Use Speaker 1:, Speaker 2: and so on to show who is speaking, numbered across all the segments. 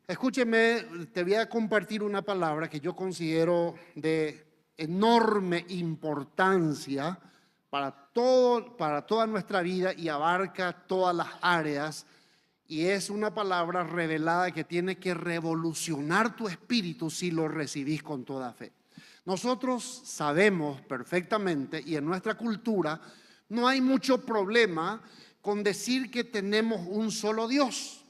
Speaker 1: Escúcheme, te voy a compartir una palabra que yo considero de enorme importancia para toda nuestra vida y abarca todas las áreas. Y es una palabra revelada que tiene que revolucionar tu espíritu si lo recibís con toda fe. Nosotros sabemos perfectamente, y en nuestra cultura no hay mucho problema con decir que tenemos un solo Dios.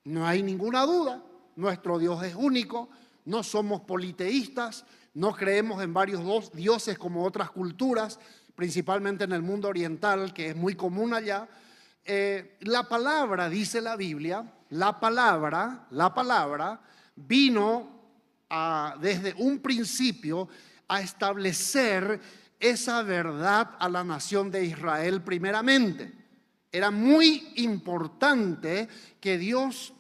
Speaker 1: No hay ninguna duda. Nuestro Dios es único, no somos politeístas, no creemos en varios dioses como otras culturas, principalmente en el mundo oriental, que es muy común allá. La palabra, dice la Biblia, la palabra vino desde un principio a establecer esa verdad a la nación de Israel primeramente. Era muy importante que Dios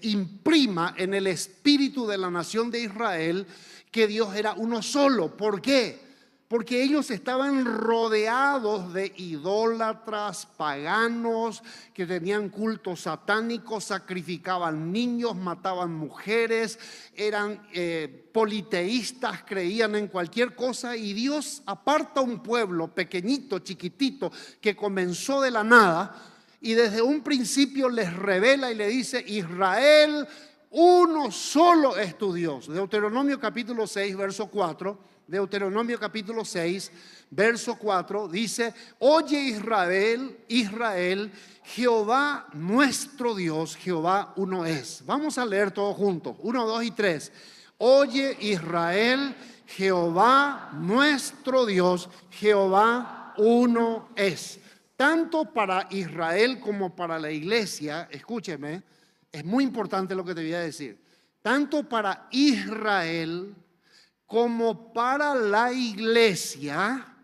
Speaker 1: imprima en el espíritu de la nación de Israel que Dios era uno solo. ¿Por qué? Porque ellos estaban rodeados de idólatras, paganos, que tenían cultos satánicos, sacrificaban niños, mataban mujeres, eran politeístas, creían en cualquier cosa. Y Dios aparta un pueblo pequeñito, chiquitito, que comenzó de la nada, y desde un principio les revela y le dice: Israel, uno solo es tu Dios. Deuteronomio capítulo 6, verso 4. Deuteronomio capítulo 6, verso 4 dice: oye Israel, Jehová nuestro Dios, Jehová uno es. Vamos a leer todos juntos, 1, 2 y 3. Oye Israel, Jehová nuestro Dios, Jehová uno es. Tanto para Israel como para la iglesia, escúcheme, es muy importante lo que te voy a decir. Tanto para Israel como para la iglesia,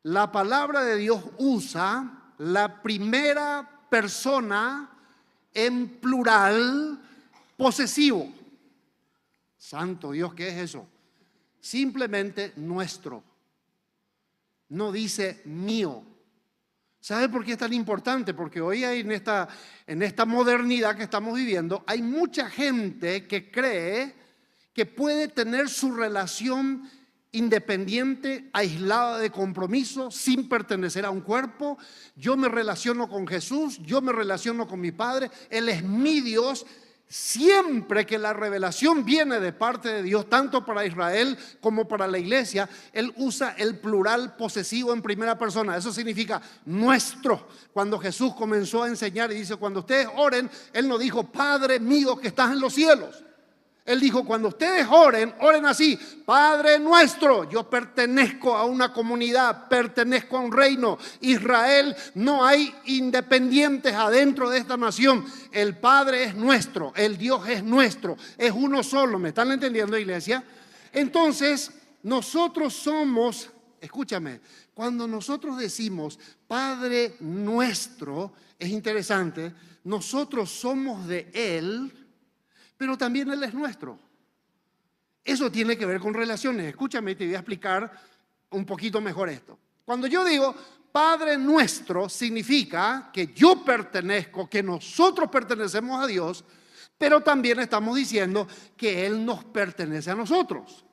Speaker 1: la palabra de Dios usa la primera persona en plural posesivo. Santo Dios, ¿qué es eso? Simplemente nuestro. No dice mío. ¿Sabe por qué es tan importante? Porque hoy hay en esta modernidad que estamos viviendo, hay mucha gente que cree que puede tener su relación independiente, aislada de compromiso, sin pertenecer a un cuerpo. Yo me relaciono con Jesús, yo me relaciono con mi Padre, Él es mi Dios. Siempre que la revelación viene de parte de Dios, tanto para Israel como para la iglesia, Él usa el plural posesivo en primera persona. Eso significa nuestro. Cuando Jesús comenzó a enseñar y dice: cuando ustedes oren, Él no dijo Padre mío que estás en los cielos. Él dijo: cuando ustedes oren, oren así: Padre nuestro. Yo pertenezco a una comunidad, pertenezco a un reino. Israel, no hay independientes adentro de esta nación. El Padre es nuestro, el Dios es nuestro, es uno solo. ¿Me están entendiendo, iglesia? Entonces, nosotros somos, escúchame, cuando nosotros decimos Padre nuestro, es interesante, nosotros somos de Él, pero también Él es nuestro. Eso tiene que ver con relaciones. Escúchame, te voy a explicar un poquito mejor esto. Cuando yo digo Padre nuestro, significa que yo pertenezco, que nosotros pertenecemos a Dios, pero también estamos diciendo que Él nos pertenece a nosotros.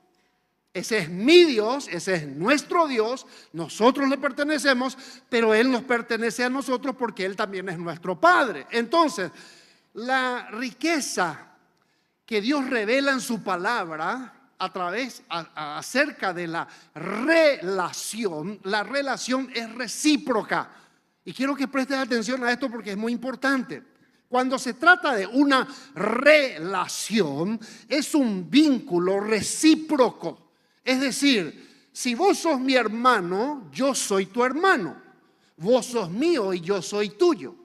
Speaker 1: Ese es mi Dios, ese es nuestro Dios, nosotros le pertenecemos, pero Él nos pertenece a nosotros porque Él también es nuestro Padre. Entonces, la riqueza que Dios revela en su palabra acerca de la relación es recíproca. Y quiero que prestes atención a esto porque es muy importante. Cuando se trata de una relación, es un vínculo recíproco. Es decir, si vos sos mi hermano, yo soy tu hermano. Vos sos mío y yo soy tuyo.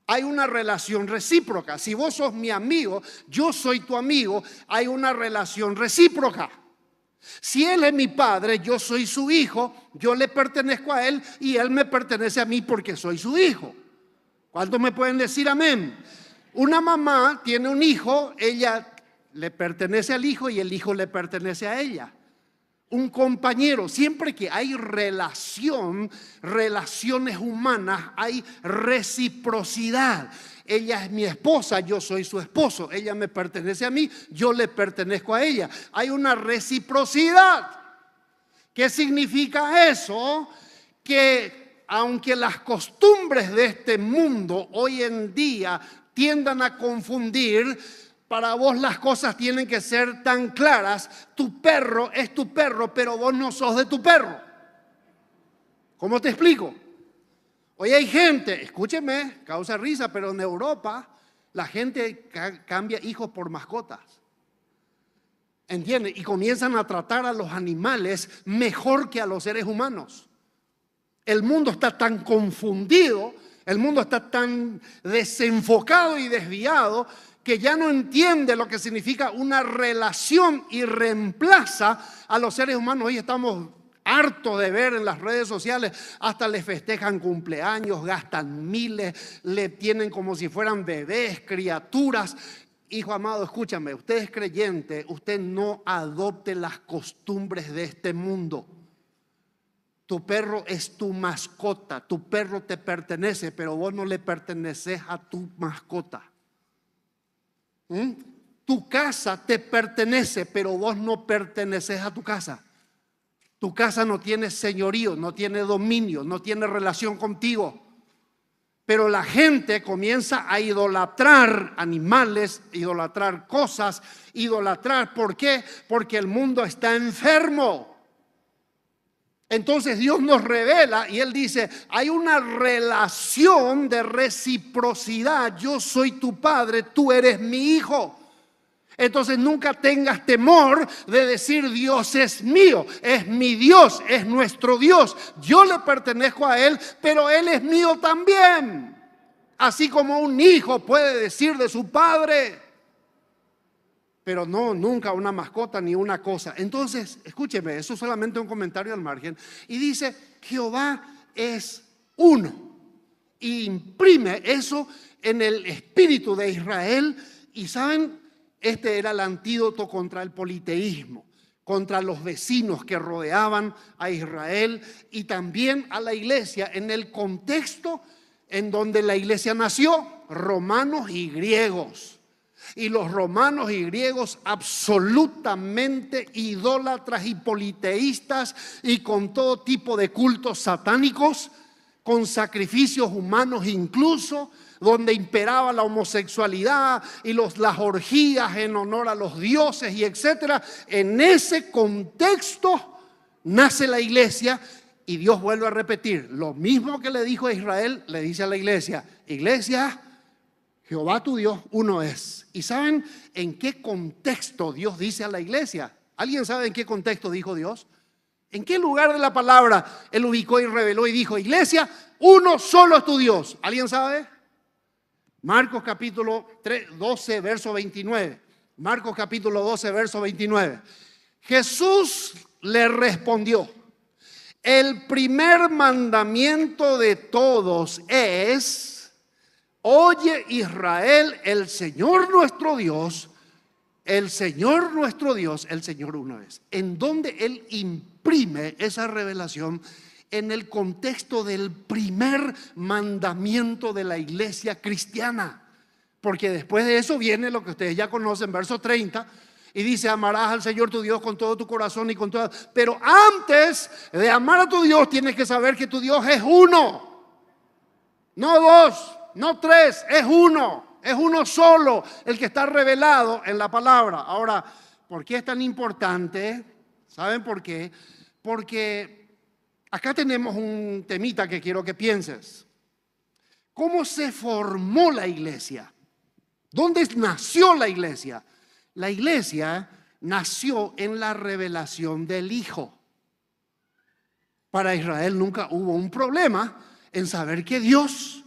Speaker 1: Hay una relación recíproca. Si vos sos mi amigo, yo soy tu amigo, hay una relación recíproca. Si Él es mi padre, yo soy su hijo, yo le pertenezco a Él y Él me pertenece a mí porque soy su hijo. ¿Cuántos me pueden decir amén? Una mamá tiene un hijo, ella le pertenece al hijo y el hijo le pertenece a ella. Un compañero, siempre que hay relaciones humanas, hay reciprocidad. Ella es mi esposa, yo soy su esposo. Ella me pertenece a mí, yo le pertenezco a ella. Hay una reciprocidad. ¿Qué significa eso? Que aunque las costumbres de este mundo hoy en día tiendan a confundir, para vos las cosas tienen que ser tan claras. Tu perro es tu perro, pero vos no sos de tu perro. ¿Cómo te explico? Hoy hay gente, escúcheme, causa risa, pero en Europa la gente cambia hijos por mascotas. ¿Entienden? Y comienzan a tratar a los animales mejor que a los seres humanos. El mundo está tan confundido, el mundo está tan desenfocado y desviado que ya no entiende lo que significa una relación y reemplaza a los seres humanos. Hoy estamos hartos de ver en las redes sociales, hasta le festejan cumpleaños, gastan miles, le tienen como si fueran bebés, criaturas. Hijo amado, escúchame, usted es creyente, usted no adopte las costumbres de este mundo. Tu perro es tu mascota, tu perro te pertenece, pero vos no le perteneces a tu mascota. Tu casa te pertenece, pero vos no perteneces a tu casa. Tu casa no tiene señorío, no tiene dominio, no tiene relación contigo. Pero la gente comienza a idolatrar animales, idolatrar cosas, idolatrar. ¿Por qué? Porque el mundo está enfermo. Entonces Dios nos revela y Él dice, hay una relación de reciprocidad. Yo soy tu padre, tú eres mi hijo. Entonces nunca tengas temor de decir Dios es mío, es mi Dios, es nuestro Dios. Yo le pertenezco a Él, pero Él es mío también. Así como un hijo puede decir de su padre, pero no, nunca una mascota ni una cosa. Entonces, escúcheme, eso es solamente un comentario al margen. Y dice, Jehová es uno. Y imprime eso en el espíritu de Israel. Y saben, este era el antídoto contra el politeísmo, contra los vecinos que rodeaban a Israel y también a la iglesia en el contexto en donde la iglesia nació, romanos y griegos. Y los romanos y griegos absolutamente idólatras y politeístas y con todo tipo de cultos satánicos, con sacrificios humanos incluso, donde imperaba la homosexualidad y las orgías en honor a los dioses y etcétera. En ese contexto nace la iglesia y Dios vuelve a repetir lo mismo que le dijo a Israel, le dice a la iglesia: iglesia, Jehová tu Dios uno es. ¿Y saben en qué contexto Dios dice a la iglesia? ¿Alguien sabe en qué contexto dijo Dios? ¿En qué lugar de la palabra Él ubicó y reveló y dijo, iglesia, uno solo es tu Dios? ¿Alguien sabe? Marcos capítulo 12, verso 29. Marcos capítulo 12, verso 29. Jesús le respondió: el primer mandamiento de todos es: oye Israel, el Señor nuestro Dios, el Señor nuestro Dios, el Señor uno es. En donde Él imprime esa revelación en el contexto del primer mandamiento de la iglesia cristiana. Porque después de eso viene lo que ustedes ya conocen, verso 30, y dice: amarás al Señor tu Dios con todo tu corazón y con toda. Pero antes de amar a tu Dios tienes que saber que tu Dios es uno, no dos, no tres, es uno solo el que está revelado en la palabra. Ahora, ¿por qué es tan importante? ¿Saben por qué? Porque acá tenemos un temita que quiero que pienses. ¿Cómo se formó la iglesia? ¿Dónde nació la iglesia? La iglesia nació en la revelación del Hijo. Para Israel nunca hubo un problema en saber que Dios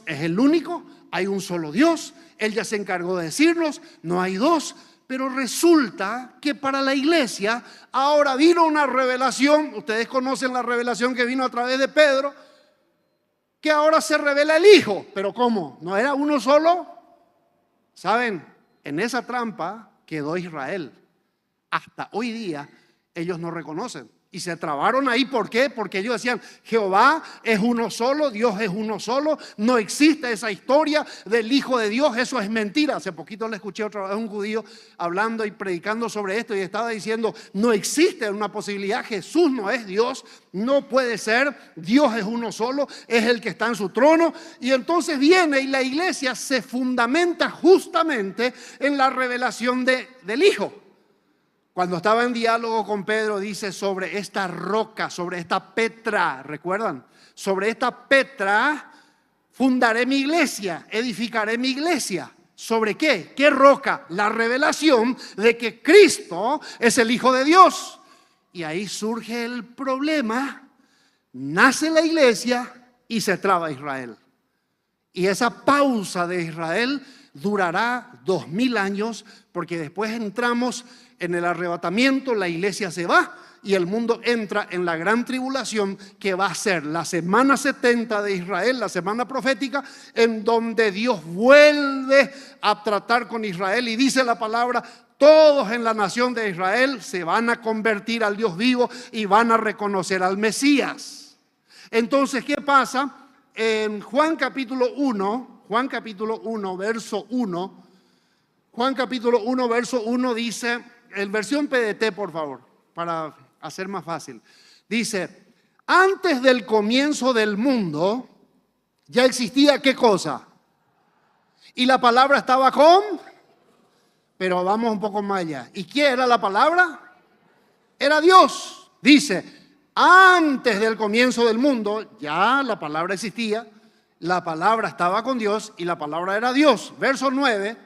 Speaker 1: es el único, hay un solo Dios. Él ya se encargó de decirnos, no hay dos. Pero resulta que para la iglesia ahora vino una revelación. Ustedes conocen la revelación que vino a través de Pedro, que ahora se revela el Hijo. ¿Pero cómo? ¿No era uno solo? ¿Saben? En esa trampa quedó Israel. Hasta hoy día ellos no reconocen Y se trabaron ahí. ¿Por qué? Porque ellos decían, Jehová es uno solo, Dios es uno solo, no existe esa historia del Hijo de Dios, eso es mentira. Hace poquito le escuché otra vez a un judío hablando y predicando sobre esto y estaba diciendo, no existe una posibilidad, Jesús no es Dios, no puede ser, Dios es uno solo, es el que está en su trono. Y entonces viene y la iglesia se fundamenta justamente en la revelación del Hijo. Cuando estaba en diálogo con Pedro, dice, sobre esta roca, sobre esta Petra, ¿recuerdan? Sobre esta Petra fundaré mi iglesia, edificaré mi iglesia. ¿Sobre qué? ¿Qué roca? La revelación de que Cristo es el Hijo de Dios. Y ahí surge el problema, nace la iglesia y se traba Israel. Y esa pausa de Israel durará 2000 años, porque después entramos en el arrebatamiento, la iglesia se va y el mundo entra en la gran tribulación, que va a ser la semana 70 de Israel, la semana profética, en donde Dios vuelve a tratar con Israel y dice la palabra, todos en la nación de Israel se van a convertir al Dios vivo y van a reconocer al Mesías. Entonces, ¿qué pasa? En Juan capítulo 1, verso 1, Juan capítulo 1, verso 1 dice, en versión PDT, por favor, para hacer más fácil. Dice, antes del comienzo del mundo, ya existía ¿qué cosa? Y la palabra estaba con, pero vamos un poco más allá. ¿Y quién era la palabra? Era Dios. Dice, antes del comienzo del mundo, ya la palabra existía, la palabra estaba con Dios y la palabra era Dios. Verso 9.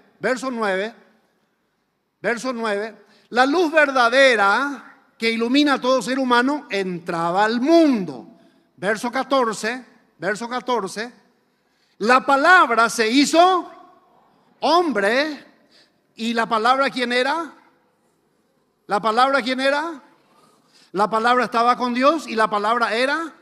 Speaker 1: La luz verdadera que ilumina a todo ser humano entraba al mundo. Verso 14. La palabra se hizo hombre. ¿Y la palabra quién era? ¿La palabra quién era? La palabra estaba con Dios y la palabra era.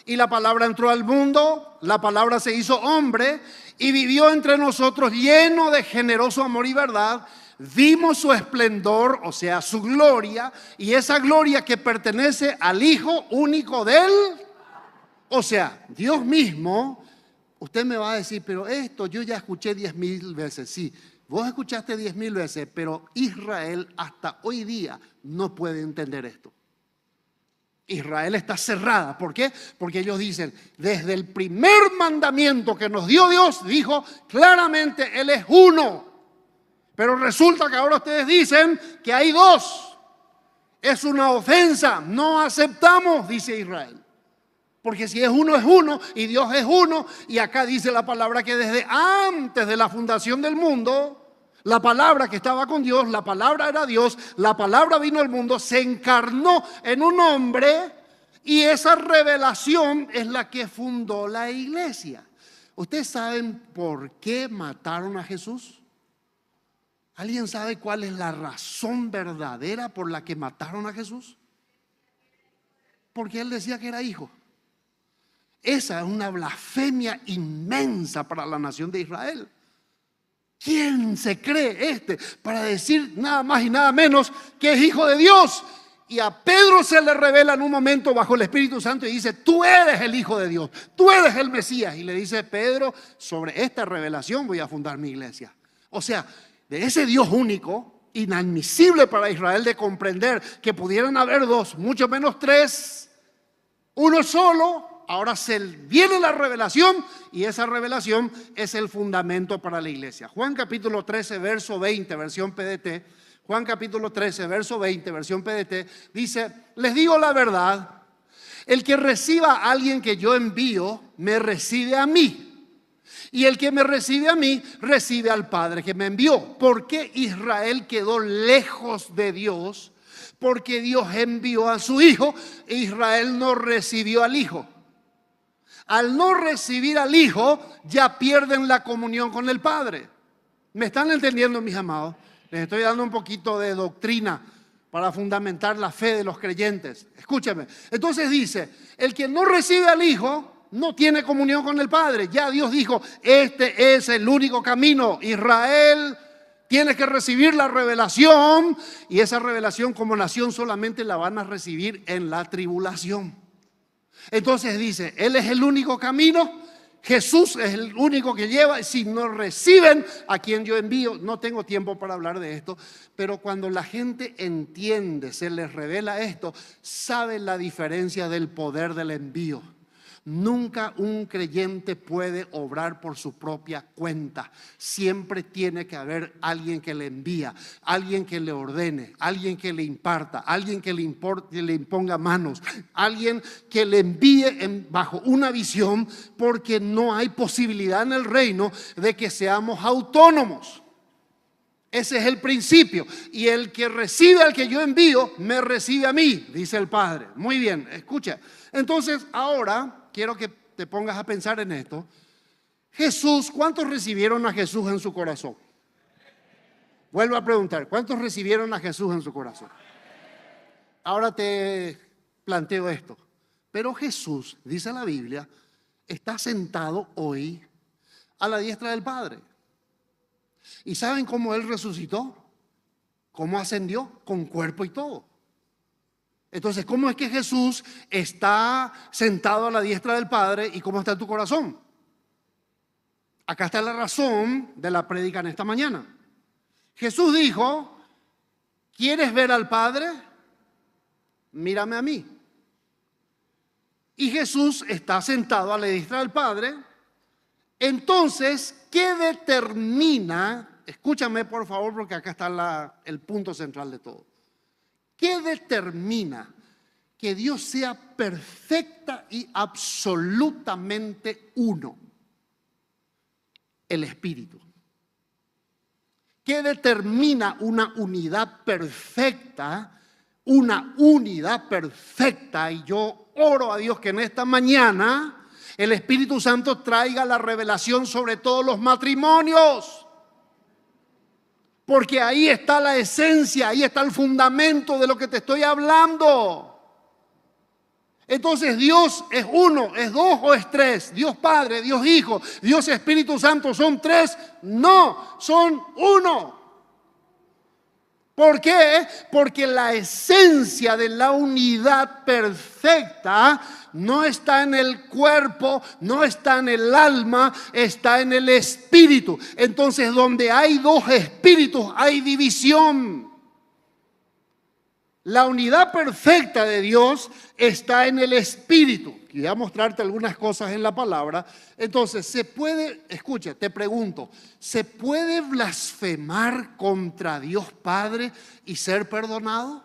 Speaker 1: Y la palabra entró al mundo, la palabra se hizo hombre y vivió entre nosotros lleno de generoso amor y verdad. Vimos su esplendor, o sea, su gloria, y esa gloria que pertenece al Hijo único de Él. O sea, Dios mismo. Usted me va a decir, pero esto yo ya escuché 10,000 veces. Sí, vos escuchaste 10,000 veces, pero Israel hasta hoy día no puede entender esto. Israel está cerrada. ¿Por qué? Porque ellos dicen, desde el primer mandamiento que nos dio Dios, dijo claramente, Él es uno. Pero resulta que ahora ustedes dicen que hay dos. Es una ofensa. No aceptamos, dice Israel. Porque si es uno y Dios es uno. Y acá dice la palabra que desde antes de la fundación del mundo, la palabra que estaba con Dios, la palabra era Dios, la palabra vino al mundo, se encarnó en un hombre y esa revelación es la que fundó la iglesia. ¿Ustedes saben por qué mataron a Jesús? ¿Alguien sabe cuál es la razón verdadera por la que mataron a Jesús? Porque él decía que era hijo. Esa es una blasfemia inmensa para la nación de Israel. ¿Quién se cree para decir nada más y nada menos que es hijo de Dios? Y a Pedro se le revela en un momento bajo el Espíritu Santo y dice, tú eres el Hijo de Dios, tú eres el Mesías. Y le dice, Pedro, sobre esta revelación voy a fundar mi iglesia. O sea, de ese Dios único, inadmisible para Israel de comprender que pudieran haber dos, mucho menos tres, uno solo. Ahora se viene la revelación y esa revelación es el fundamento para la iglesia. Juan capítulo 13, verso 20, versión PDT. Juan capítulo 13, verso 20, versión PDT, dice, les digo la verdad, el que reciba a alguien que yo envío, me recibe a mí. Y el que me recibe a mí, recibe al Padre que me envió. ¿Por qué Israel quedó lejos de Dios? Porque Dios envió a su Hijo e Israel no recibió al Hijo. Al no recibir al Hijo, ya pierden la comunión con el Padre. ¿Me están entendiendo, mis amados? Les estoy dando un poquito de doctrina para fundamentar la fe de los creyentes. Escúchame. Entonces dice, el que no recibe al Hijo no tiene comunión con el Padre. Ya Dios dijo, este es el único camino. Israel Tienes que recibir la revelación, y esa revelación como nación solamente la van a recibir en la tribulación. Entonces dice, Él es el único camino, Jesús es el único que lleva. Si no reciben a quien yo envío, no tengo tiempo para hablar de esto, pero cuando la gente entiende, se les revela esto, saben la diferencia del poder del envío. Nunca un creyente puede obrar por su propia cuenta. Siempre tiene que haber alguien que le envía, alguien que le ordene, alguien que le imparta, alguien que le imponga manos, alguien que le envíe bajo una visión, porque no hay posibilidad en el reino de que seamos autónomos. Ese es el principio. Y el que recibe al que yo envío, me recibe a mí, dice el Padre. Muy bien, escucha. Entonces ahora quiero que te pongas a pensar en esto. Jesús, ¿cuántos recibieron a Jesús en su corazón? Vuelvo a preguntar, ¿cuántos recibieron a Jesús en su corazón? Ahora te planteo esto. Pero Jesús, dice la Biblia, está sentado hoy a la diestra del Padre. ¿Y saben cómo Él resucitó? ¿Cómo ascendió? Con cuerpo y todo. Entonces, ¿cómo es que Jesús está sentado a la diestra del Padre y cómo está en tu corazón? Acá está la razón de la prédica en esta mañana. Jesús dijo, ¿quieres ver al Padre? Mírame a mí. Y Jesús está sentado a la diestra del Padre. Entonces, ¿qué determina? Escúchame por favor, porque acá está el punto central de todo. ¿Qué determina que Dios sea perfecta y absolutamente uno? El Espíritu. ¿Qué determina una unidad perfecta? Una unidad perfecta. Y yo oro a Dios que en esta mañana el Espíritu Santo traiga la revelación sobre todos los matrimonios. Porque ahí está la esencia, ahí está el fundamento de lo que te estoy hablando. Entonces, ¿Dios es uno, es dos o es tres? ¿Dios Padre, Dios Hijo, Dios Espíritu Santo son tres? No, son uno. ¿Por qué? Porque la esencia de la unidad perfecta no está en el cuerpo, no está en el alma, está en el espíritu. Entonces, donde hay dos espíritus, hay división. La unidad perfecta de Dios está en el espíritu. Y voy a mostrarte algunas cosas en la palabra. Entonces, se puede, escucha, te pregunto, ¿se puede blasfemar contra Dios Padre y ser perdonado?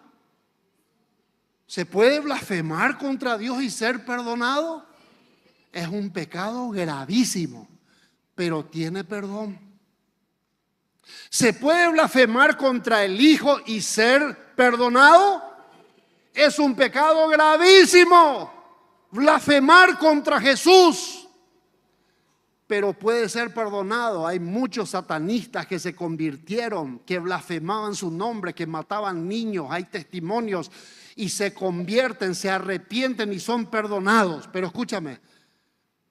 Speaker 1: ¿Se puede blasfemar contra Dios y ser perdonado? Es un pecado gravísimo, pero tiene perdón. ¿Se puede blasfemar contra el Hijo y ser perdonado? Es un pecado gravísimo. Blasfemar contra Jesús, pero puede ser perdonado. Hay muchos satanistas que se convirtieron, que blasfemaban su nombre, que mataban niños. Hay testimonios y se convierten, se arrepienten y son perdonados. Pero escúchame,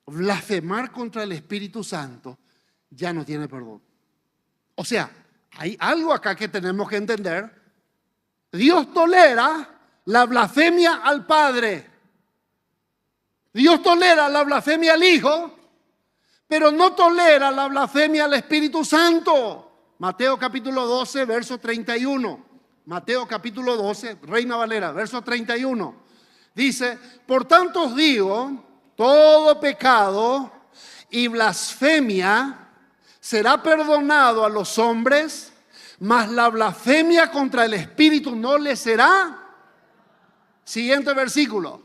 Speaker 1: blasfemar contra el Espíritu Santo ya no tiene perdón. O sea, hay algo acá que tenemos que entender. Dios tolera la blasfemia al Padre. Dios tolera la blasfemia al Hijo, pero no tolera la blasfemia al Espíritu Santo. Mateo capítulo 12, verso 31. Mateo capítulo 12, Reina Valera, verso 31. Dice, por tanto os digo, todo pecado y blasfemia será perdonado a los hombres, mas la blasfemia contra el Espíritu no le será. Siguiente versículo.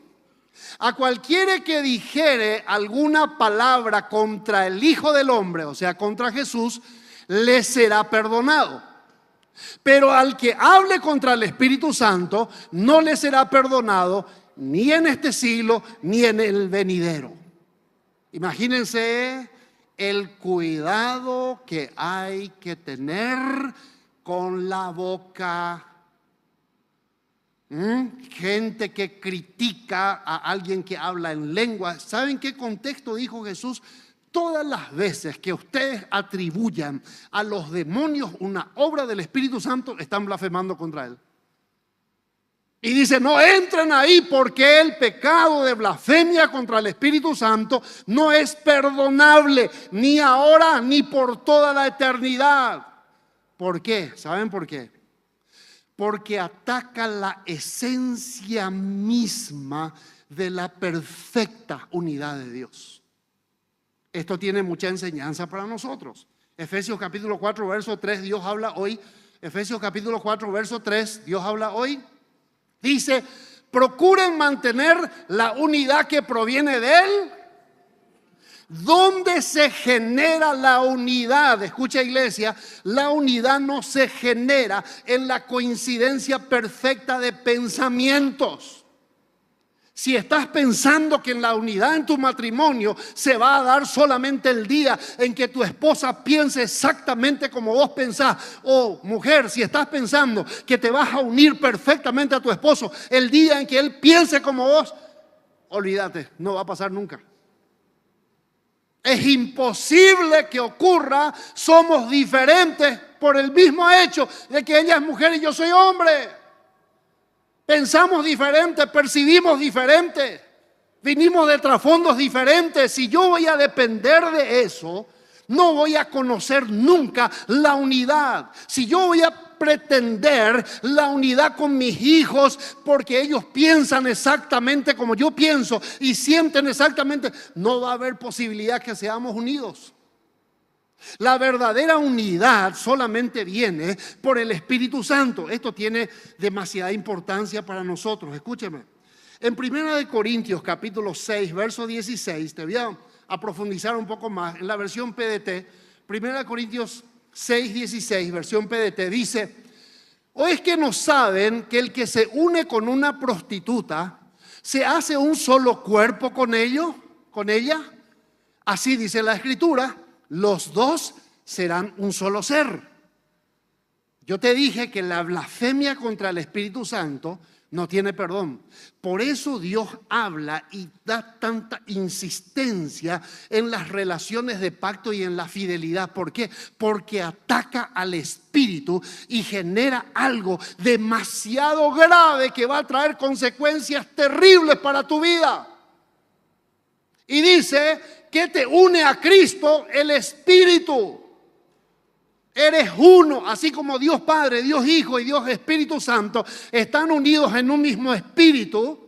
Speaker 1: A cualquiera que dijere alguna palabra contra el Hijo del Hombre, o sea, contra Jesús, le será perdonado. Pero al que hable contra el Espíritu Santo, no le será perdonado ni en este siglo ni en el venidero. Imagínense el cuidado que hay que tener con la boca. Gente que critica a alguien que habla en lengua. ¿Saben qué contexto dijo Jesús? Todas las veces que ustedes atribuyan a los demonios una obra del Espíritu Santo, están blasfemando contra Él. Y dice, no entren ahí porque el pecado de blasfemia contra el Espíritu Santo no es perdonable, ni ahora ni por toda la eternidad. ¿Por qué? ¿Saben por qué? Porque ataca la esencia misma de la perfecta unidad de Dios. Esto tiene mucha enseñanza para nosotros. Efesios capítulo 4, verso 3, Dios habla hoy. Efesios capítulo 4, verso 3, Dios habla hoy. Dice, procuren mantener la unidad que proviene de Él. ¿Dónde se genera la unidad? Escucha, iglesia, la unidad no se genera en la coincidencia perfecta de pensamientos. Si estás pensando que en la unidad en tu matrimonio se va a dar solamente el día en que tu esposa piense exactamente como vos pensás, o mujer, si estás pensando que te vas a unir perfectamente a tu esposo el día en que él piense como vos, olvídate, no va a pasar nunca. Es imposible que ocurra. Somos diferentes por el mismo hecho de que ella es mujer y yo soy hombre. Pensamos diferente, percibimos diferente, vinimos de trasfondos diferentes. Si yo voy a depender de eso, no voy a conocer nunca la unidad. Si yo voy a pretender la unidad con mis hijos porque ellos piensan exactamente como yo pienso y sienten exactamente, no va a haber posibilidad que seamos unidos. La verdadera unidad solamente viene por el Espíritu Santo. Esto tiene demasiada importancia para nosotros. Escúcheme. En 1 Corintios capítulo 6, verso 16, te voy a profundizar un poco más. En la versión PDT, 1 Corintios 6, 16, versión PDT, dice, ¿o es que no saben que el que se une con una prostituta se hace un solo cuerpo con ella? Así dice la Escritura. Los dos serán un solo ser. Yo te dije que la blasfemia contra el Espíritu Santo no tiene perdón. Por eso Dios habla y da tanta insistencia en las relaciones de pacto y en la fidelidad. ¿Por qué? Porque ataca al espíritu y genera algo demasiado grave que va a traer consecuencias terribles para tu vida. Y dice que te une a Cristo el Espíritu. Eres uno, así como Dios Padre, Dios Hijo y Dios Espíritu Santo están unidos en un mismo espíritu.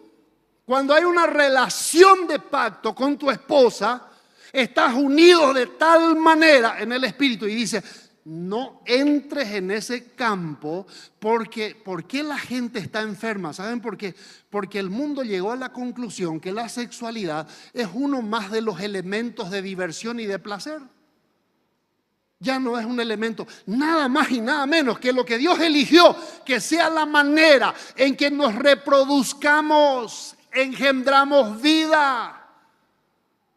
Speaker 1: Cuando hay una relación de pacto con tu esposa, estás unido de tal manera en el espíritu. Y dice, no entres en ese campo porque ¿por qué la gente está enferma? ¿Saben por qué? Porque el mundo llegó a la conclusión que la sexualidad es uno más de los elementos de diversión y de placer. Ya no es un elemento, nada más y nada menos que lo que Dios eligió, que sea la manera en que nos reproduzcamos, engendramos vida.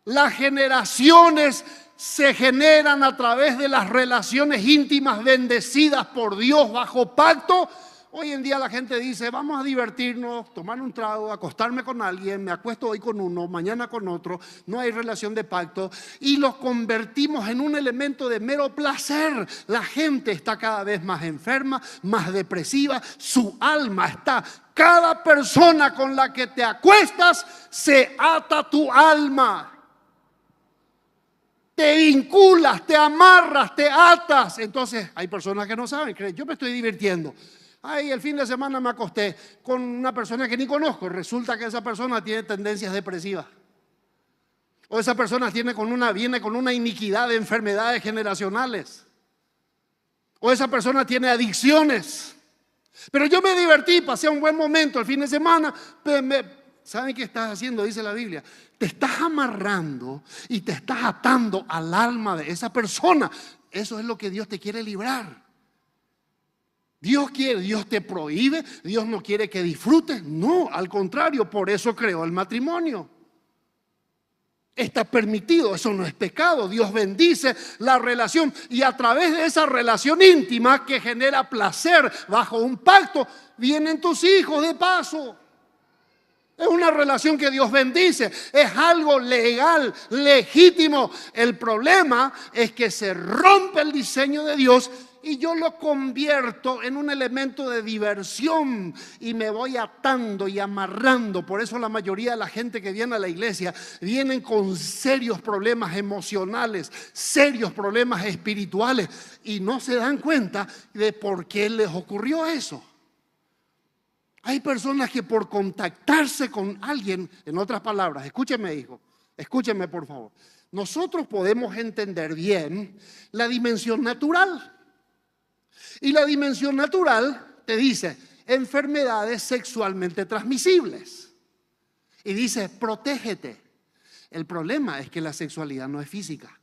Speaker 1: Las generaciones se generan a través de las relaciones íntimas bendecidas por Dios bajo pacto. Hoy en día la gente dice, vamos a divertirnos, tomar un trago, acostarme con alguien, me acuesto hoy con uno, mañana con otro, no hay relación de pacto y los convertimos en un elemento de mero placer. La gente está cada vez más enferma, más depresiva, su alma está. Cada persona con la que te acuestas se ata tu alma. Te vinculas, te amarras, te atas. Entonces hay personas que no saben, creen, yo me estoy divirtiendo. Ay, el fin de semana me acosté con una persona que ni conozco. Resulta que esa persona tiene tendencias depresivas. O esa persona viene con una iniquidad de enfermedades generacionales. O esa persona tiene adicciones. Pero yo me divertí, pasé un buen momento el fin de semana. ¿Saben qué estás haciendo? Dice la Biblia. Te estás amarrando y te estás atando al alma de esa persona. Eso es lo que Dios te quiere librar. Dios te prohíbe, Dios no quiere que disfrutes. No, al contrario, por eso creó el matrimonio. Está permitido, eso no es pecado. Dios bendice la relación y a través de esa relación íntima que genera placer bajo un pacto, vienen tus hijos de paso. Es una relación que Dios bendice. Es algo legal, legítimo. El problema es que se rompe el diseño de Dios y yo lo convierto en un elemento de diversión y me voy atando y amarrando. Por eso la mayoría de la gente que viene a la iglesia vienen con serios problemas emocionales, serios problemas espirituales y no se dan cuenta de por qué les ocurrió eso. Hay personas que por contactarse con alguien, en otras palabras, escúcheme hijo, escúcheme por favor, nosotros podemos entender bien la dimensión natural. Y la dimensión natural te dice enfermedades sexualmente transmisibles. Y dice, protégete. El problema es que la sexualidad no es física.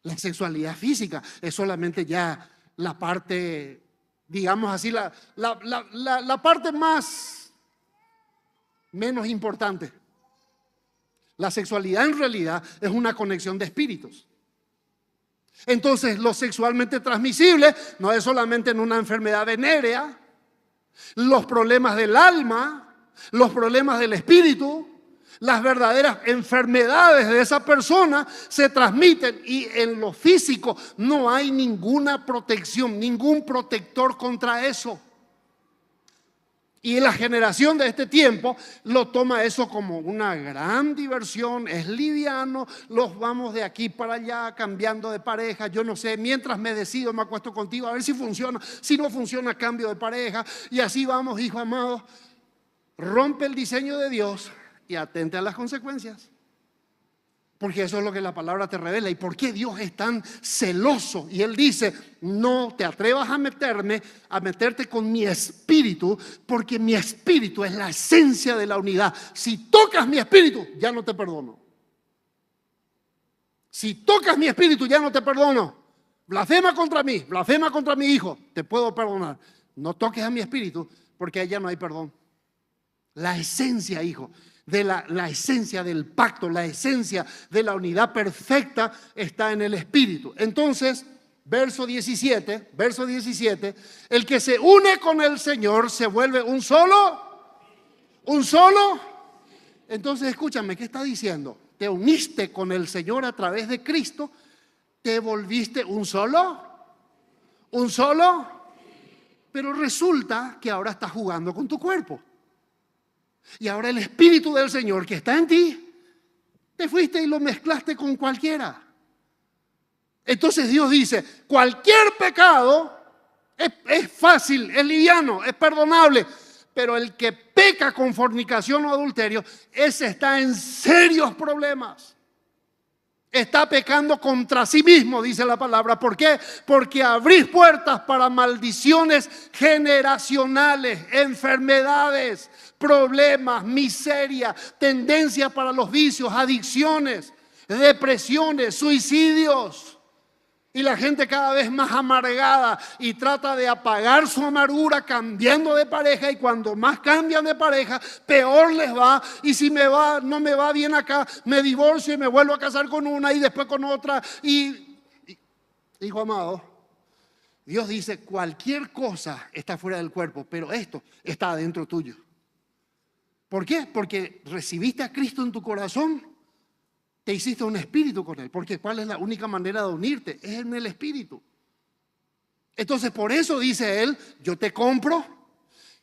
Speaker 1: La sexualidad física es solamente ya la parte, digamos así, la parte menos importante. La sexualidad en realidad es una conexión de espíritus. Entonces, lo sexualmente transmisible no es solamente en una enfermedad venérea, los problemas del alma, los problemas del espíritu, las verdaderas enfermedades de esa persona se transmiten y en lo físico no hay ninguna protección, ningún protector contra eso. Y la generación de este tiempo lo toma eso como una gran diversión, es liviano, los vamos de aquí para allá cambiando de pareja, yo no sé, mientras me decido me acuesto contigo a ver si funciona, si no funciona cambio de pareja y así vamos, hijo amado. Rompe el diseño de Dios y atente a las consecuencias. Porque eso es lo que la palabra te revela. ¿Y por qué Dios es tan celoso? Y Él dice, no te atrevas a meterte con mi espíritu, porque mi espíritu es la esencia de la unidad. Si tocas mi espíritu, ya no te perdono. Si tocas mi espíritu, ya no te perdono. Blasfema contra mí, blasfema contra mi hijo, te puedo perdonar. No toques a mi espíritu, porque allá no hay perdón. La esencia, hijo, de la esencia del pacto, la esencia de la unidad perfecta está en el Espíritu. Entonces, verso 17, el que se une con el Señor se vuelve un solo. Entonces, escúchame, ¿qué está diciendo? Te uniste con el Señor a través de Cristo, te volviste un solo, pero resulta que ahora estás jugando con tu cuerpo. Y ahora el Espíritu del Señor que está en ti, te fuiste y lo mezclaste con cualquiera. Entonces Dios dice, cualquier pecado es fácil, es liviano, es perdonable. Pero el que peca con fornicación o adulterio, ese está en serios problemas. Está pecando contra sí mismo, dice la palabra. ¿Por qué? Porque abrís puertas para maldiciones generacionales, enfermedades, problemas, miseria, tendencia para los vicios, adicciones, depresiones, suicidios. Y la gente cada vez más amargada y trata de apagar su amargura cambiando de pareja, y cuando más cambian de pareja, peor les va. Y si no me va bien acá, me divorcio y me vuelvo a casar con una y después con otra. Hijo amado, Dios dice, cualquier cosa está fuera del cuerpo, pero esto está adentro tuyo. ¿Por qué? Porque recibiste a Cristo en tu corazón. Te hiciste un espíritu con Él, porque ¿cuál es la única manera de unirte? Es en el espíritu. Entonces por eso dice Él, yo te compro,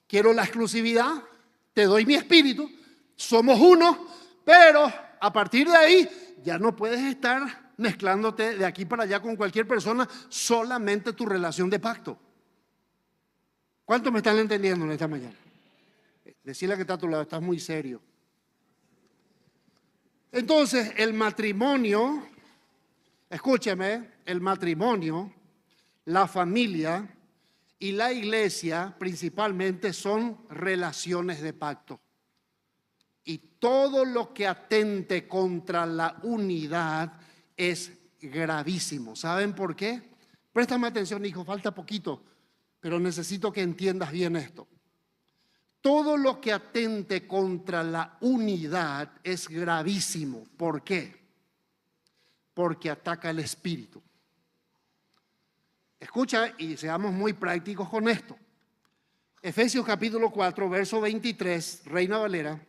Speaker 1: quiero la exclusividad, te doy mi espíritu, somos uno, pero a partir de ahí ya no puedes estar mezclándote de aquí para allá con cualquier persona, solamente tu relación de pacto. ¿Cuántos me están entendiendo en esta mañana? Decirle que está a tu lado, estás muy serio. Entonces, el matrimonio, escúcheme, el matrimonio, la familia y la iglesia principalmente son relaciones de pacto. Y todo lo que atente contra la unidad es gravísimo. ¿Saben por qué? Préstame atención, hijo, falta poquito, pero necesito que entiendas bien esto. Todo lo que atente contra la unidad es gravísimo. ¿Por qué? Porque ataca el espíritu. Escucha y seamos muy prácticos con esto. Efesios capítulo 4, verso 23, Reina Valera.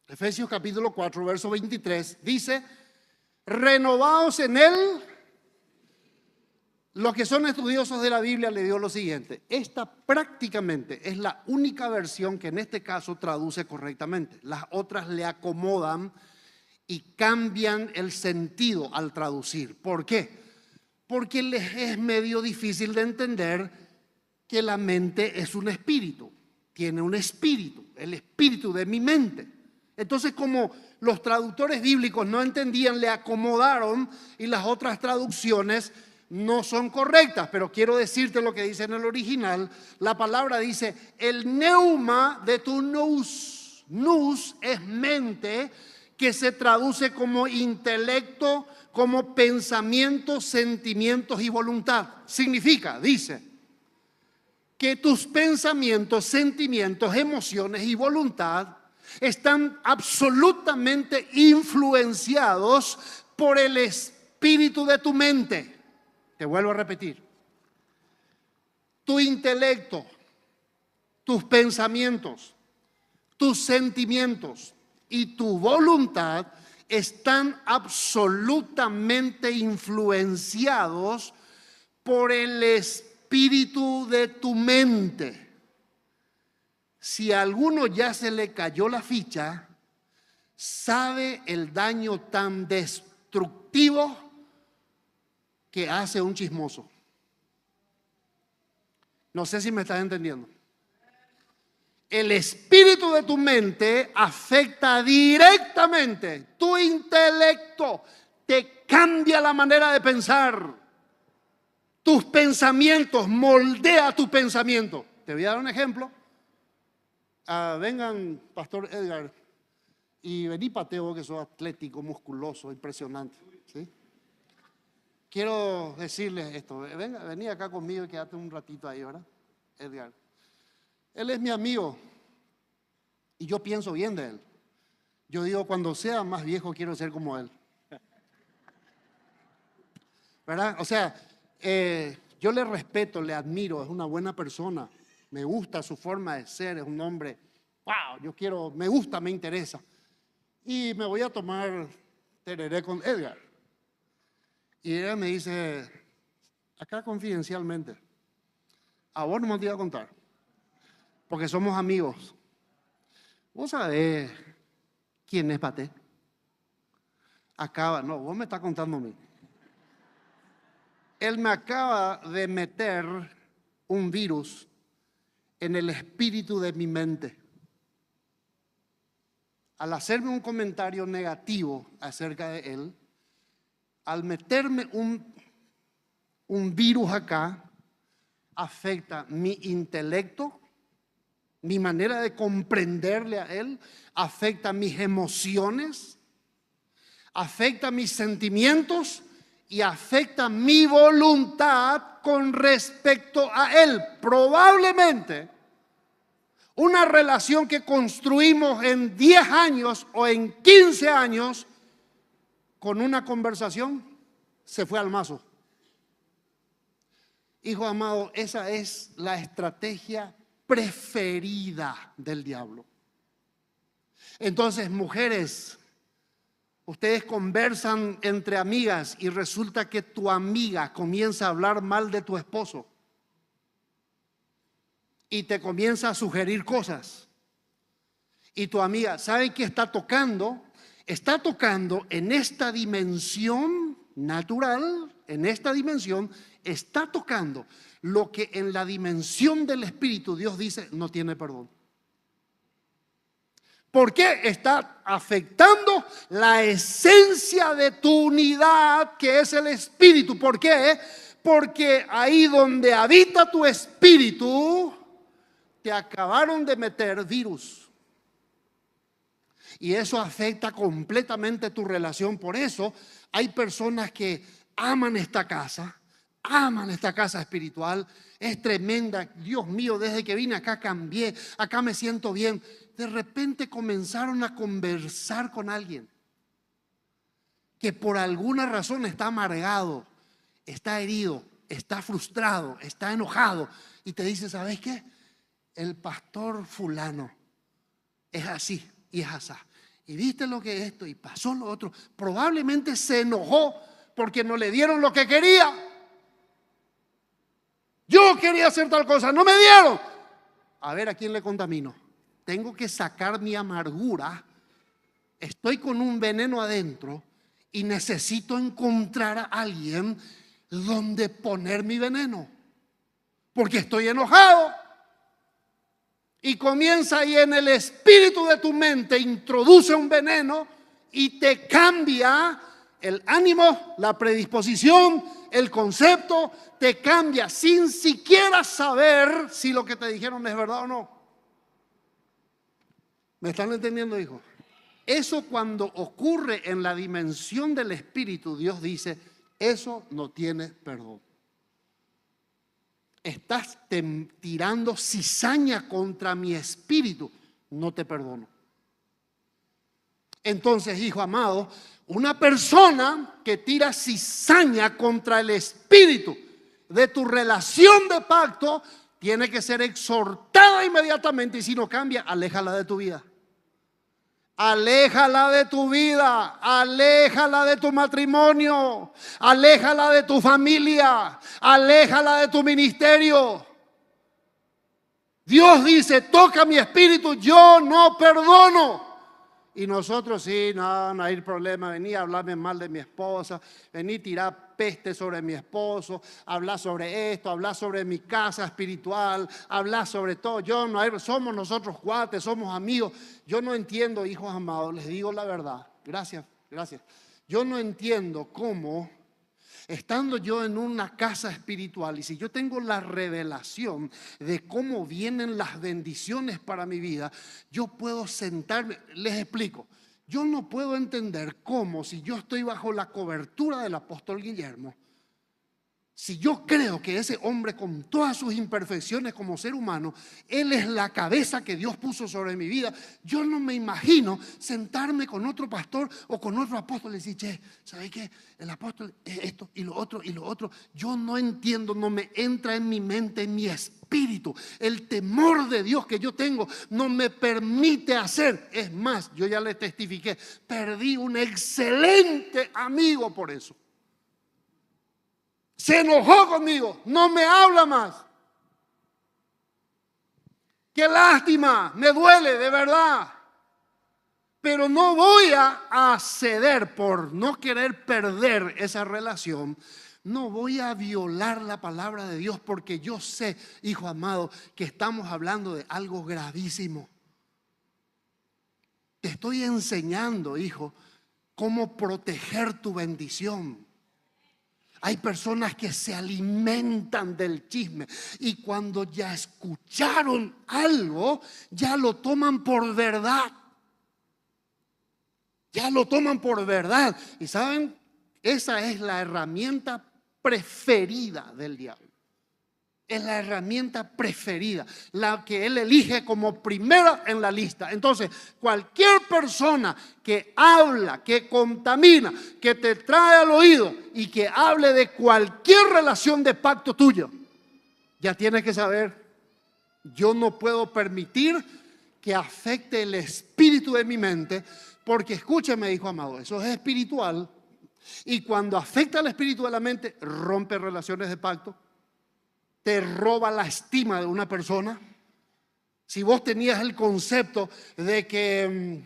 Speaker 1: Efesios capítulo 4, verso 23, dice: renovaos en él. Los que son estudiosos de la Biblia le dio lo siguiente: esta prácticamente es la única versión que en este caso traduce correctamente. Las otras le acomodan y cambian el sentido al traducir. ¿Por qué? Porque les es medio difícil de entender que la mente es un espíritu, tiene un espíritu, el espíritu de mi mente. Entonces, como los traductores bíblicos no entendían, le acomodaron y las otras traducciones no son correctas. Pero quiero decirte lo que dice en el original. La palabra dice: el neuma de tu nous. Nous es mente, que se traduce como intelecto, como pensamientos, sentimientos y voluntad. Significa, dice, que tus pensamientos, sentimientos, emociones y voluntad están absolutamente influenciados por el espíritu de tu mente. Te vuelvo a repetir: tu intelecto, tus pensamientos, tus sentimientos y tu voluntad están absolutamente influenciados por el espíritu de tu mente. Si a alguno ya se le cayó la ficha, sabe el daño tan destructivo que hace un chismoso. No sé si me estás entendiendo. El espíritu de tu mente afecta directamente tu intelecto, te cambia la manera de pensar. Tus pensamientos, moldea tu pensamiento. Te voy a dar un ejemplo. Vengan, Pastor Edgar, y vení Pateo, que sos atlético, musculoso, impresionante, ¿sí? Quiero decirles esto. Venga, vení acá conmigo y quédate un ratito ahí, ¿verdad? Edgar. Él es mi amigo y yo pienso bien de él. Yo digo, cuando sea más viejo quiero ser como él, ¿verdad? O sea, yo le respeto, le admiro, es una buena persona. Me gusta su forma de ser, es un hombre, wow, yo quiero, me gusta, me interesa. Y me voy a tomar tereré con Edgar. Y ella me dice, acá confidencialmente, a vos no me te iba a contar, porque somos amigos. ¿Vos sabés quién es Paté? Acaba, no, vos me estás contando a mí. Él me acaba de meter un virus en el espíritu de mi mente. Al hacerme un comentario negativo acerca de él, al meterme un virus acá, afecta mi intelecto, mi manera de comprenderle a él, afecta mis emociones, afecta mis sentimientos y afecta mi voluntad con respecto a él. Probablemente una relación que construimos en 10 años o en 15 años, con una conversación, se fue al mazo. Hijo amado, esa es la estrategia preferida del diablo. Entonces, mujeres, ustedes conversan entre amigas y resulta que tu amiga comienza a hablar mal de tu esposo y te comienza a sugerir cosas. Y tu amiga, ¿sabe qué está tocando? Está tocando en esta dimensión natural, en esta dimensión, está tocando lo que en la dimensión del espíritu Dios dice no tiene perdón. ¿Por qué? Está afectando la esencia de tu unidad, que es el espíritu. ¿Por qué? Porque ahí donde habita tu espíritu, te acabaron de meter virus. Y eso afecta completamente tu relación. Por eso hay personas que aman esta casa espiritual. Es tremenda. Dios mío, desde que vine acá cambié, acá me siento bien. De repente comenzaron a conversar con alguien que por alguna razón está amargado, está herido, está frustrado, está enojado. Y te dice, ¿sabes qué? el pastor fulano es así y es así. Y viste lo que es esto y pasó lo otro. Probablemente se enojó porque no le dieron lo que quería. Yo quería hacer tal cosa, no me dieron. A ver a quién le contamino. Tengo que sacar mi amargura. Estoy con un veneno adentro y necesito encontrar a alguien donde poner mi veneno. Porque estoy enojado. Y comienza ahí en el espíritu de tu mente, introduce un veneno y te cambia el ánimo, la predisposición, el concepto, te cambia sin siquiera saber si lo que te dijeron es verdad o no. ¿Me están entendiendo, hijo? Eso cuando ocurre en la dimensión del espíritu, Dios dice, eso no tiene perdón. Estás tirando cizaña contra mi espíritu, no te perdono. Entonces, hijo amado, una persona que tira cizaña contra el espíritu de tu relación de pacto tiene que ser exhortada inmediatamente, y si no cambia, aléjala de tu vida. Aléjala de tu vida, aléjala de tu matrimonio, aléjala de tu familia, aléjala de tu ministerio. Dios dice, toca mi espíritu, yo no perdono. Y nosotros sí, no hay problema, vení a hablarme mal de mi esposa, vení a tirar peste sobre mi esposo, hablar sobre esto, hablar sobre mi casa espiritual, hablar sobre todo. Somos nosotros cuates, somos amigos. Yo no entiendo, hijos amados, les digo la verdad. Gracias. Yo no entiendo cómo, estando yo en una casa espiritual, y si yo tengo la revelación de cómo vienen las bendiciones para mi vida, yo puedo sentarme. Les explico. Yo no puedo entender cómo, si yo estoy bajo la cobertura del apóstol Guillermo, si yo creo que ese hombre, con todas sus imperfecciones como ser humano, él es la cabeza que Dios puso sobre mi vida, yo no me imagino sentarme con otro pastor o con otro apóstol y decir, che, ¿sabes qué? El apóstol es esto y lo otro y lo otro. Yo no entiendo, no me entra en mi mente, en mi espíritu. El temor de Dios que yo tengo no me permite hacer. Es más, yo ya le testifiqué, perdí un excelente amigo por eso. Se enojó conmigo, no me habla más. Qué lástima, me duele de verdad. Pero no voy a ceder por no querer perder esa relación. No voy a violar la palabra de Dios porque yo sé, hijo amado, que estamos hablando de algo gravísimo. Te estoy enseñando, hijo, cómo proteger tu bendición. Hay personas que se alimentan del chisme y cuando ya escucharon algo, ya lo toman por verdad. Ya lo toman por verdad. Y saben, esa es la herramienta preferida del diablo. Es la herramienta preferida, la que él elige como primera en la lista. Entonces, cualquier persona que habla, que contamina, que te trae al oído y que hable de cualquier relación de pacto tuyo, ya tienes que saber, yo no puedo permitir que afecte el espíritu de mi mente, porque escúcheme, hijo amado, eso es espiritual, y cuando afecta al espíritu de la mente, rompe relaciones de pacto. Te roba la estima de una persona. Si vos tenías el concepto de que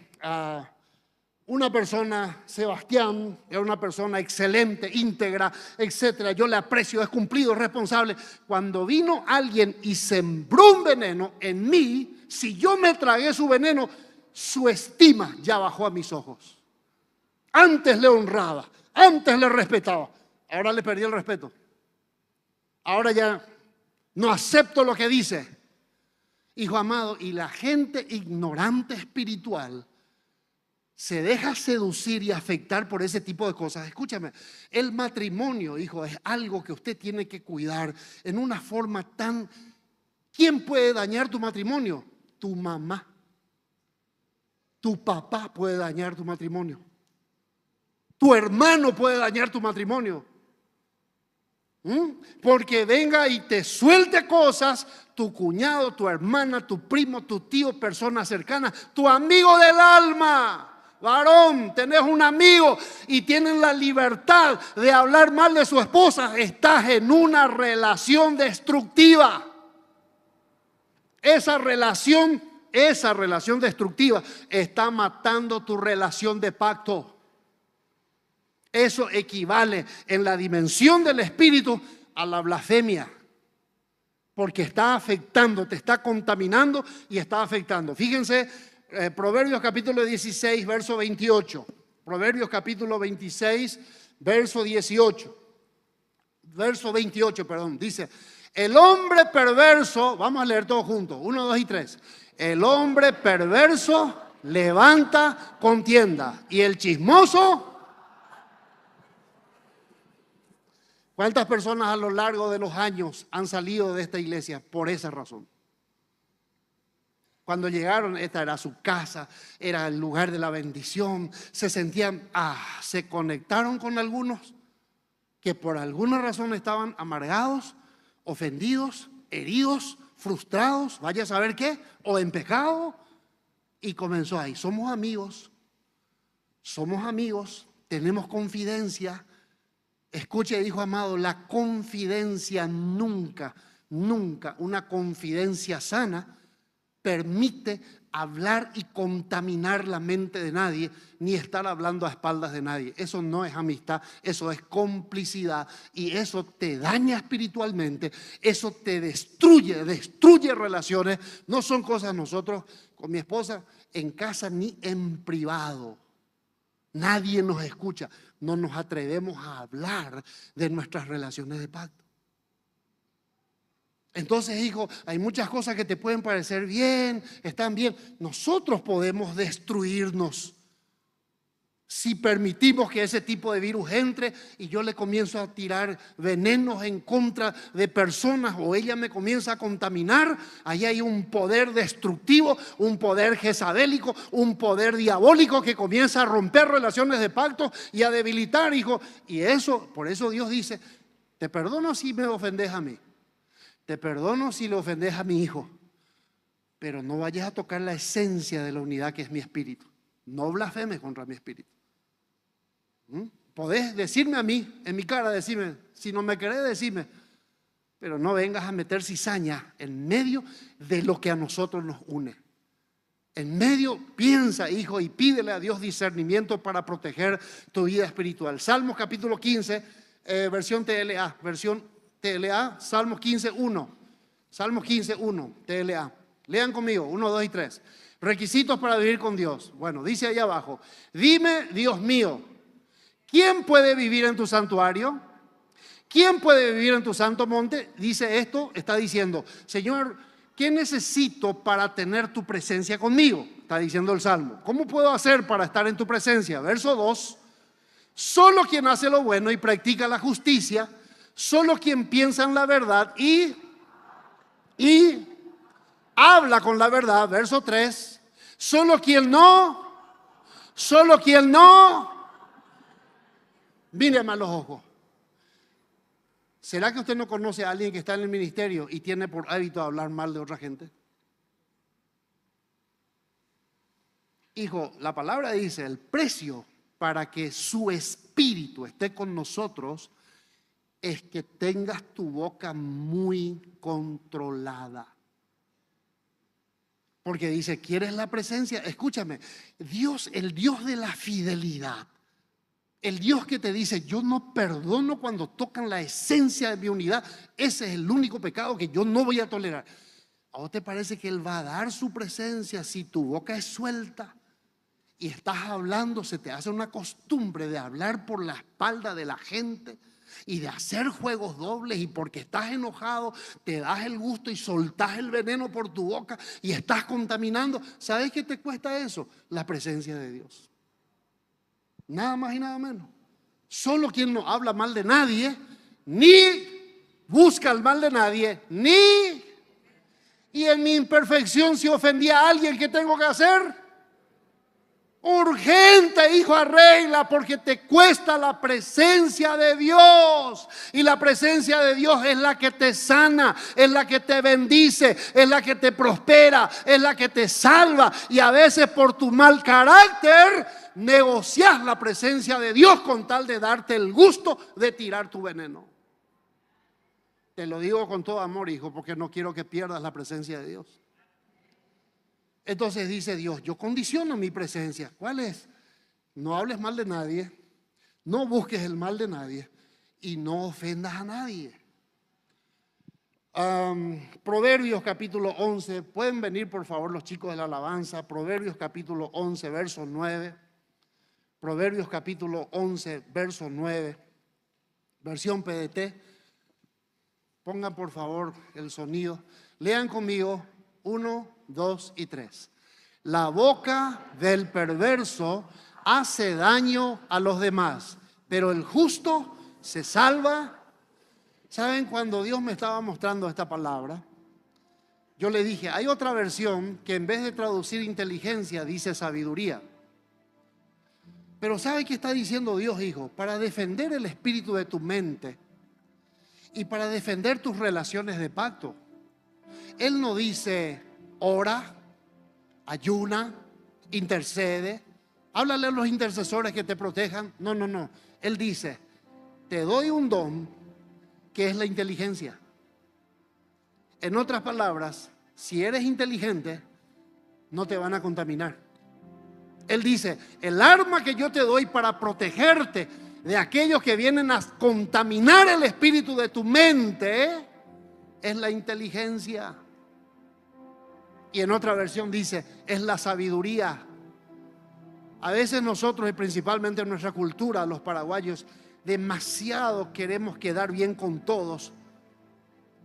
Speaker 1: una persona, Sebastián, era una persona excelente, íntegra, etcétera, yo le aprecio, es cumplido, es responsable. Cuando vino alguien y sembró un veneno en mí, si yo me tragué su veneno, su estima ya bajó a mis ojos. Antes le honraba, antes le respetaba, ahora le perdí el respeto. Ahora ya no acepto lo que dice. Hijo amado, y la gente ignorante espiritual se deja seducir y afectar por ese tipo de cosas. Escúchame, el matrimonio, hijo, es algo que usted tiene que cuidar en una forma tan... ¿Quién puede dañar tu matrimonio? Tu mamá. Tu papá puede dañar tu matrimonio. Tu hermano puede dañar tu matrimonio. Porque venga y te suelte cosas, tu cuñado, tu hermana, tu primo, tu tío, persona cercana, tu amigo del alma. Varón, tenés un amigo y tienen la libertad de hablar mal de su esposa. Estás en una relación destructiva. Esa relación destructiva está matando tu relación de pacto. Eso equivale en la dimensión del espíritu a la blasfemia. Porque está afectando, te está contaminando y está afectando. Fíjense. Proverbios capítulo 16, verso 28. Proverbios capítulo 26, verso 18. Verso 28, perdón. Dice, el hombre perverso, vamos a leer todos juntos, 1, 2 y 3. El hombre perverso levanta contienda y el chismoso. ¿Cuántas personas a lo largo de los años han salido de esta iglesia por esa razón? Cuando llegaron, esta era su casa, era el lugar de la bendición. Se sentían, se conectaron con algunos que por alguna razón estaban amargados, ofendidos, heridos, frustrados, vaya a saber qué, o en pecado. Y comenzó ahí, somos amigos, tenemos confidencia. Escuche, hijo amado, la confidencia nunca, una confidencia sana permite hablar y contaminar la mente de nadie, ni estar hablando a espaldas de nadie. Eso no es amistad, eso es complicidad y eso te daña espiritualmente, eso te destruye relaciones. No son cosas nosotros con mi esposa en casa ni en privado. Nadie nos escucha, no nos atrevemos a hablar de nuestras relaciones de pacto. Entonces, hijo, hay muchas cosas que te pueden parecer bien, están bien. Nosotros podemos destruirnos si permitimos que ese tipo de virus entre y yo le comienzo a tirar venenos en contra de personas o ella me comienza a contaminar. Ahí hay un poder destructivo, un poder jezabélico, un poder diabólico que comienza a romper relaciones de pacto y a debilitar, hijo. Y eso, por eso Dios dice, te perdono si me ofendes a mí. Te perdono si le ofendes a mi hijo, pero no vayas a tocar la esencia de la unidad que es mi espíritu. No blasfemes contra mi espíritu. Podés decirme a mí, en mi cara, decirme, si no me querés, decime, pero no vengas a meter cizaña en medio de lo que a nosotros nos une. En medio, piensa, hijo, y pídele a Dios discernimiento para proteger tu vida espiritual. Salmos capítulo 15, versión TLA, Salmos 15:1. Salmos 15:1, TLA. Lean conmigo, 1, 2 y 3. Requisitos para vivir con Dios. Bueno, dice ahí abajo, dime, Dios mío, ¿quién puede vivir en tu santuario? ¿Quién puede vivir en tu santo monte? Dice esto, está diciendo, Señor, ¿qué necesito para tener tu presencia conmigo? Está diciendo el Salmo. ¿Cómo puedo hacer para estar en tu presencia? Verso 2. Solo quien hace lo bueno y practica la justicia, solo quien piensa en la verdad y habla con la verdad. Verso 3. Solo quien no, míreme a los ojos. ¿Será que usted no conoce a alguien que está en el ministerio y tiene por hábito hablar mal de otra gente? Hijo, la palabra dice, el precio para que su espíritu esté con nosotros es que tengas tu boca muy controlada. Porque dice, ¿quieres la presencia? Escúchame, Dios, el Dios de la fidelidad, el Dios que te dice, yo no perdono cuando tocan la esencia de mi unidad, ese es el único pecado que yo no voy a tolerar. ¿A vos te parece que Él va a dar su presencia si tu boca es suelta y estás hablando, se te hace una costumbre de hablar por la espalda de la gente y de hacer juegos dobles, y porque estás enojado te das el gusto y soltás el veneno por tu boca y estás contaminando? ¿Sabes qué te cuesta eso? La presencia de Dios. Nada más y nada menos. Solo quien no habla mal de nadie, ni busca el mal de nadie, ni, y en mi imperfección si ofendí a alguien, ¿qué tengo que hacer? Urgente, hijo, arregla, porque te cuesta la presencia de Dios. Y la presencia de Dios es la que te sana, es la que te bendice, es la que te prospera, es la que te salva. Y a veces por tu mal carácter negocias la presencia de Dios con tal de darte el gusto de tirar tu veneno. Te lo digo con todo amor, hijo, porque no quiero que pierdas la presencia de Dios. Entonces dice Dios, yo condiciono mi presencia. ¿Cuál es? No hables mal de nadie, no busques el mal de nadie y no ofendas a nadie. Proverbios capítulo 11, pueden venir por favor los chicos de la alabanza. Proverbios capítulo 11, verso 9. Proverbios capítulo 11, verso 9. Versión PDT. Pongan por favor el sonido. Lean conmigo 1, 2 y 3. La boca del perverso hace daño a los demás, pero el justo se salva. ¿Saben? Cuando Dios me estaba mostrando esta palabra, yo le dije, hay otra versión que en vez de traducir inteligencia dice sabiduría. Pero ¿sabe qué está diciendo Dios, hijo? Para defender el espíritu de tu mente y para defender tus relaciones de pacto. Él no dice ora, ayuna, intercede, háblale a los intercesores que te protejan. No, no, no. Él dice, te doy un don que es la inteligencia. En otras palabras, si eres inteligente, no te van a contaminar. Él dice, el arma que yo te doy para protegerte de aquellos que vienen a contaminar el espíritu de tu mente es la inteligencia. Y en otra versión dice, es la sabiduría. A veces nosotros, y principalmente en nuestra cultura, los paraguayos, demasiado queremos quedar bien con todos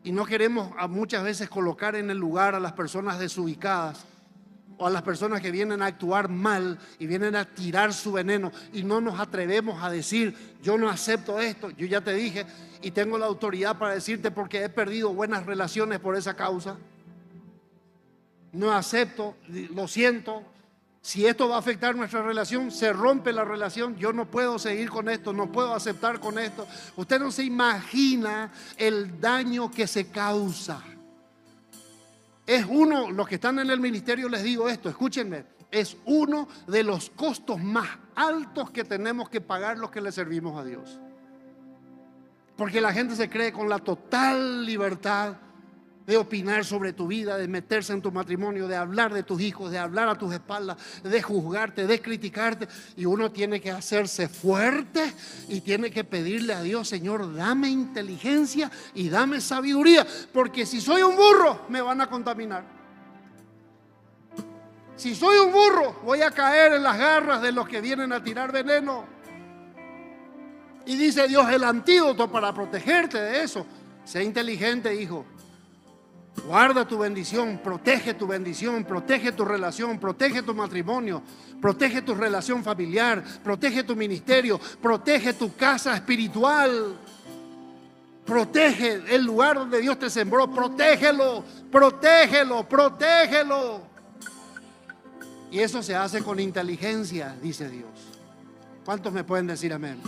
Speaker 1: y no queremos muchas veces colocar en el lugar a las personas desubicadas o a las personas que vienen a actuar mal y vienen a tirar su veneno, y no nos atrevemos a decir, yo no acepto esto. Yo ya te dije y tengo la autoridad para decirte, porque he perdido buenas relaciones por esa causa. No acepto, lo siento. Si esto va a afectar nuestra relación, se rompe la relación. Yo no puedo seguir con esto, no puedo aceptar con esto. Usted no se imagina el daño que se causa. Es uno, los que están en el ministerio les digo esto, escúchenme, es uno de los costos más altos que tenemos que pagar los que le servimos a Dios. Porque la gente se cree con la total libertad de opinar sobre tu vida, de meterse en tu matrimonio, de hablar de tus hijos, de hablar a tus espaldas, de juzgarte, de criticarte. Y uno tiene que hacerse fuerte y tiene que pedirle a Dios, Señor, dame inteligencia y dame sabiduría, porque si soy un burro, me van a contaminar. Si soy un burro, voy a caer en las garras de los que vienen a tirar veneno. Y dice Dios, el antídoto para protegerte de eso, sé inteligente, hijo. Guarda tu bendición, protege tu bendición, protege tu relación, protege tu matrimonio, protege tu relación familiar, protege tu ministerio, protege tu casa espiritual, protege el lugar donde Dios te sembró, protégelo, protégelo, protégelo. Y eso se hace con inteligencia, dice Dios. ¿Cuántos me pueden decir amén?